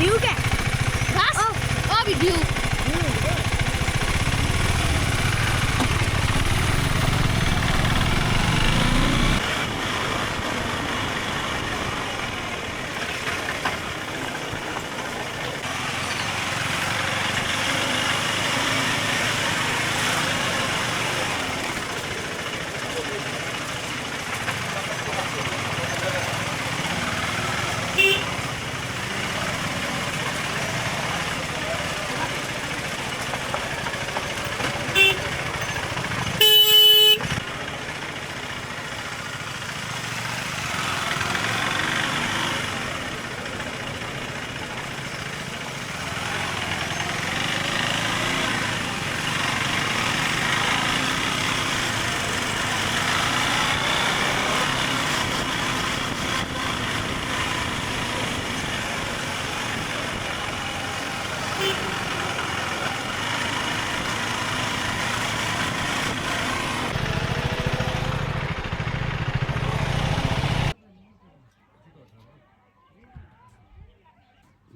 Duke है। बस अभी Duke।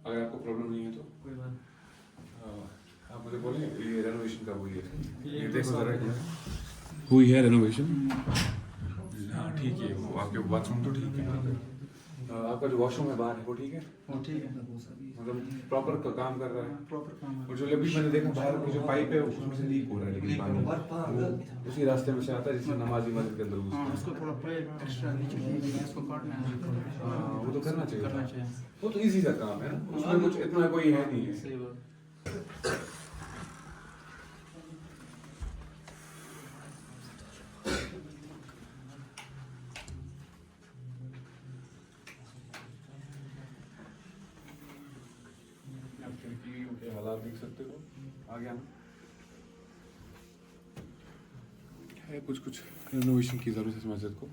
अगर आपको प्रॉब्लम नहीं है तो कोई बात आप मुझे बोलें ये रेनोवेशन कब हुई है? ये देखो जरा हुई है रेनोवेशन। हाँ ठीक है, वो आपके बाथरूम तो ठीक है। आपका जो वॉशरूम है बाहर है वो ठीक है? वो ठीक है, मतलब प्रॉपर काम कर रहा है? प्रॉपर काम और जो अभी मैंने देखा बाहर की जो पाइप है उसमें से लीक हो रहा है, लेकिन पानी उसी रास्ते में से आता है जिससे नमाजी मस्जिद के अंदर घुसते हैं। उसको थोड़ा पाइप एक्स्ट्रा नीचे इसको काटना है, वो तो करना चाहिए। करना चाहिए। वो तो इजी सा काम है ना, उसमें कुछ इतना कोई है नहीं है। सही बात। आप खिड़कियों के हालात देख सकते हो। आगे आना है, कुछ कुछ रेनोवेशन की जरूरत है इस मस्जिद को।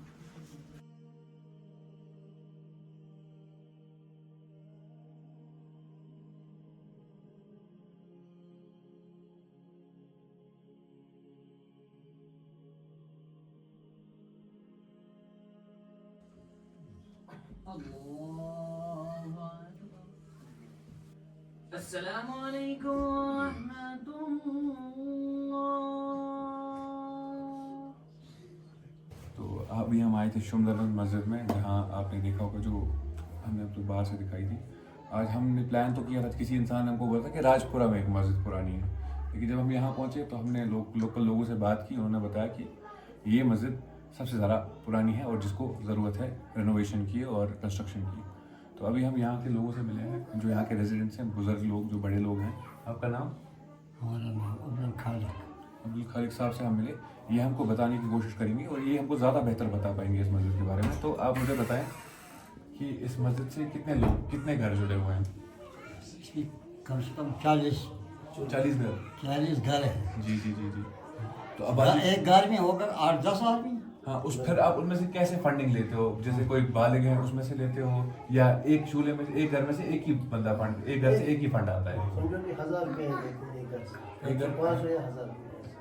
अस्सलामु अलैकुम रहमतुल्लाह। तो अभी हम आए थे शुमदरन मस्जिद में, जहाँ आपने देखा होगा जो हमने आपको बाहर से दिखाई थी। आज हमने प्लान तो किया था, किसी इंसान ने हमको बोला था कि राजपुरा में एक मस्जिद पुरानी है, लेकिन जब हम यहाँ पहुँचे तो हमने लोकल लोगों से बात की। उन्होंने बताया कि ये मस्जिद सबसे ज़्यादा पुरानी है और जिसको ज़रूरत है रेनोवेशन की और कंस्ट्रक्शन की। तो अभी हम यहाँ के लोगों से मिले हैं, जो यहाँ के रेजिडेंट्स हैं, बुज़ुर्ग लोग, जो बड़े लोग हैं। आपका नाम? हमारा नाम अब्दुल खालिक। अब्दुल खालिक साहब से हम मिले। ये हमको बताने की कोशिश करेंगे और ये हमको ज़्यादा बेहतर बता पाएंगे इस मस्जिद के बारे में। तो आप मुझे बताएं कि इस मस्जिद से कितने घर जुड़े हुए हैं? कम से कम 40 घर। 40 घर है। जी जी जी जी। तो अब एक घर में होकर 8-10 आदमी। हाँ, फिर आप उनमें से कैसे फंडिंग लेते हो? जैसे कोई बालिग है उसमें से लेते हो, या एक चूल्हे में एक घर में से एक ही बंदा फंड, एक घर से एक ही फंड आता है? 1000 रुपये एक घर से, एक घर 500 या 1000।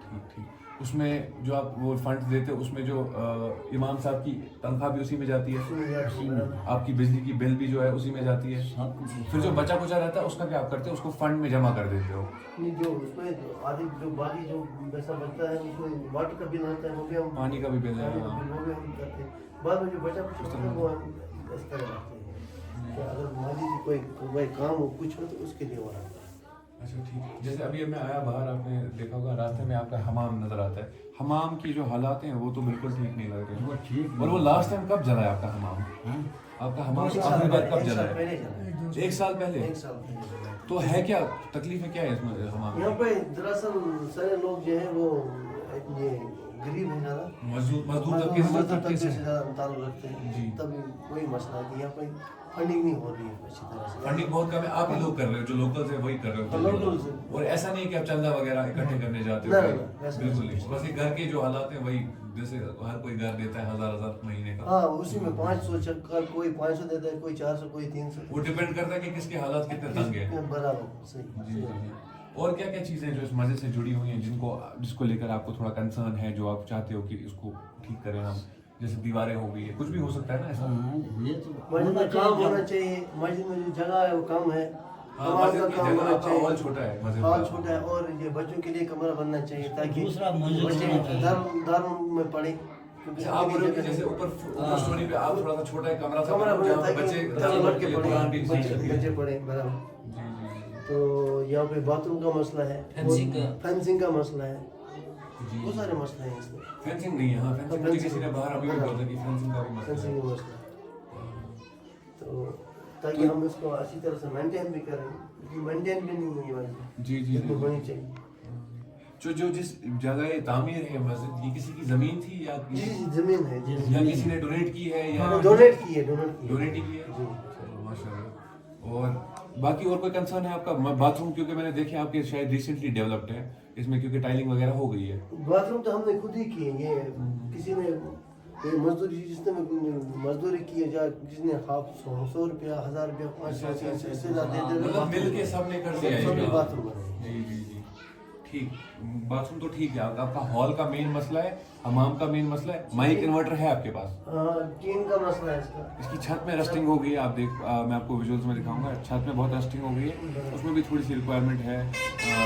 ठीक ठीक। उसमें जो आप वो फंड देते हो उसमें जो इमाम साहब की तनख्वाह भी उसी में जाती है? आपकी बिजली की बिल भी जो है उसी में जाती है? फिर जो बचा कुचा रहता है उसका क्या आप करते हो? उसको फंड में जमा कर देते हो? नहीं, जो उसमें आधी जो बाकी जो पैसा बचता है उसमें वाटर का बिल आता है, वो भी हम पानी का भी बिल है। वो भी हम करते हैं। बाद में जो बचा कुछ होता है वो हम इस तरह रखते हैं कि अगर मान लीजिए कोई काम हो कुछ हो तो उसके लिए वो रखते हैं। अच्छा ठीक है। जैसे अभी मैं आया बाहर, आपने देखा होगा रास्ते में आपका हमाम नजर आता है। हमाम की जो हालात हैं वो तो बिल्कुल ठीक नहीं लग रहे हैं। और वो लास्ट टाइम कब जला है आपका हमाम? आपका हमाम आखिरी बार कब जला है? 1 साल पहले। 1 साल पहले। तो है क्या तकलीफें, क्या है इसमें हमाम? यहाँ पे दरअसल सारे लोग जो है वो ये गरीब है ज़्यादा, मजदूर तबके से ज़्यादा ताल्लुक रखते हैं। जी। तभी कोई मसला नहीं, यहाँ पे फंडिंग नहीं हो रही है अच्छी तरह से। फंडिंग बहुत कम है। आप ही लोग कर रहे हो, जो लोकल है वही कर रहे हो? लोकल से। और ऐसा नहीं है कि आप चंदा वगैरह इकट्ठे करने जाते हो? ना, ऐसा बिल्कुल नहीं। बस ये घर के जो हालात हैं वही, जैसे हर कोई घर देता है 1000 महीने का। हाँ, उसी में 500 चक्कर, कोई 500 देता है, कोई 400, कोई 300। वो डिपेंड करता है कि किसके हालात कितने तंग है। बराबर सही। जी जी जी। और क्या क्या चीज़ें जो इस मस्जिद से जुड़ी हुई हैं जिसको लेकर आपको थोड़ा कंसर्न है, जो आप चाहते हो कि इसको ठीक करें हम? जैसे दीवारें हो गई है, कुछ भी हो सकता है ना ऐसा? ये तो मस्जिद में काम होना चाहिए। मस्जिद में जो जगह है वो कम है। हाँ, नमाज मस्जिद का की काम जगह होना आपका चाहिए। हॉल छोटा है, मस्जिद हॉल का। छोटा है और ये बच्चों के लिए कमरा बनना चाहिए ताकि दूसरा मस्जिद बच्चे होना चाहिए। दारुल में पढ़े। जैसे आप बोल रहे हो कि जैसे ऊपर स्टोरी पे आप थोड़ा सा छोटा एक कमरा कमरा जहाँ बना पे बच्चे ताकि के लिए कुरान भी सीख सकें। बच्चे पढ़े बराबर। जी जी जी। तो यहाँ पे बाथरूम का मसला है, फेंसिंग का मसला है, बहुत सारे मसले हैं इसमें। फेंसिंग नहीं है। हाँ, फेंसिंग मुझे किसी ने बाहर अभी भी बोला कि फेंसिंग का भी मसला फेंसिंग है। का मसला है। तो ताकि हम इसको अच्छी तरह से मेंटेन भी करें, मेंटेन भी नहीं है ये मस्जिद जी जी जितनी जी। बनी चाहिए। जो जिस जगह ये तामीर है मस्जिद, ये किसी की जमीन थी या जी जमीन है जी, या किसी ने डोनेट की है या डोनेट की है डोनेट ही की है? जी। चलो माशाल्लाह। और बाकी और कोई कंसर्न है आपका? बाथरूम क्योंकि मैंने देखे आपके शायद रिसेंटली डेवलप्ड है इसमें, क्योंकि टाइलिंग वगैरह हो गई है। बाथरूम तो हमने खुद ही किए। ये किसी ने ये मजदूरी जिसने मजदूरी की है, या जिसने 100 रुपया 1000 रुपया 500 इससे ज़्यादा दे मतलब मिल के सबने कर दिया है सबने ये काम। बाथरूम बनाए। जी जी जी। ठीक, बाथरूम तो ठीक है, आपका हॉल का मेन मसला है, हमाम का मेन मसला है, माइक इन्वर्टर है आपके पास? टीन का मसला है इसका। इसकी छत में रस्टिंग हो गई है, आप देख मैं आपको विजुअल्स में दिखाऊंगा, छत में बहुत रस्टिंग हो गई है, उसमें भी थोड़ी सी रिक्वायरमेंट है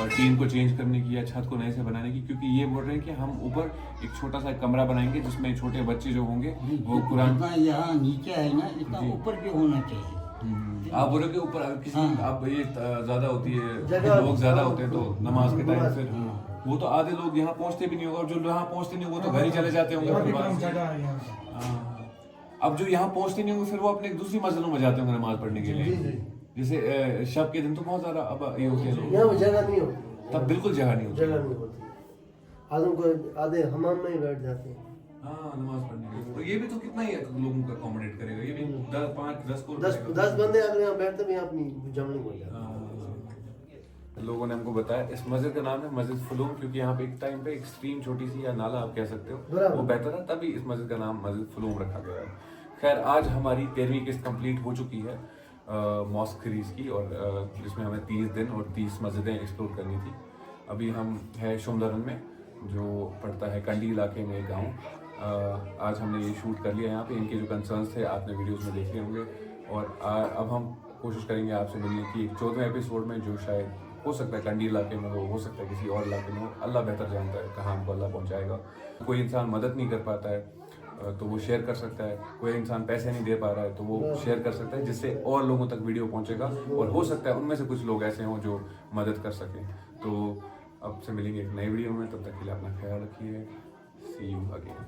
टीन को चेंज करने की या छत को नए से बनाने की, क्योंकि ये बोल रहे हैं कि हम ऊपर एक छोटा सा कमरा बनाएंगे जिसमें छोटे बच्चे जो होंगे वो कुरान। जितना यहाँ नीचे है ना इतना ऊपर भी होना चाहिए। आप बोल रहे हो कि ऊपर किसी आप ये ज्यादा होती है, जगह- लोग ज्यादा होते हैं तो नमाज के टाइम फिर वो तो आधे लोग यहाँ पहुँचते भी नहीं होगा, और जो यहाँ पहुँचते नहीं वो तो घर ही चले जाते होंगे अपने पास। हाँ। अब जो यहाँ पहुँचते नहीं होंगे फिर वो अपने दूसरी मस्जिदों में जाते होंगे नमाज पढ़ने के जी लिए, जी। जैसे शब के दिन तो बहुत ज्यादा अब ये होते हैं लोग, यहाँ जगह नहीं होती, तब बिल्कुल जगह नहीं होती। जगह नहीं होती, आदम को आधे हमाम में ही बैठ जाते हैं। हाँ, नमाज पढ़ने के लिए। तो ये भी तो कितना ही लोगों को अकोमोडेट करेगा, ये भी 10 को 10 बंदे अगर यहाँ बैठते भी अपनी जमलिंग हो जाती है। लोगों ने हमको बताया इस मस्जिद का नाम है मस्जिद फुलूम, क्योंकि यहाँ पे एक टाइम पे एक स्ट्रीम छोटी सी या नाला आप कह सकते हो बराबर। वो बहता था, तभी इस मस्जिद का नाम मस्जिद फुलूम रखा गया है। खैर आज हमारी 13वीं किस्त कंप्लीट हो चुकी है मॉस्क सीरीज़ की, और जिसमें हमें 30 दिन और 30 मस्जिदें एक्सप्लोर करनी थी। अभी हम है शुमलरन में जो पड़ता है कंडी इलाके में एक गाँव। आज हमने ये शूट कर लिया यहाँ पे, इनके जो कंसर्न्स थे आपने वीडियोज़ में देखे होंगे, और अब हम कोशिश करेंगे आपसे मिलने की 14वें एपिसोड में, जो शायद हो सकता है कंडी इलाके में हो सकता है किसी और इलाके में हो, अल्लाह बेहतर जानता है कहाँ हमको अल्लाह पहुँचाएगा। कोई इंसान मदद नहीं कर पाता है तो वो शेयर कर सकता है, कोई इंसान पैसे नहीं दे पा रहा है तो वो शेयर कर सकता है, जिससे और लोगों तक वीडियो पहुँचेगा, और हो सकता है उनमें से कुछ लोग ऐसे हों जो मदद कर सकें। तो अब से मिलेंगे एक नई वीडियो में, तब तक के लिए अपना ख्याल रखिए। सी यू अगेन।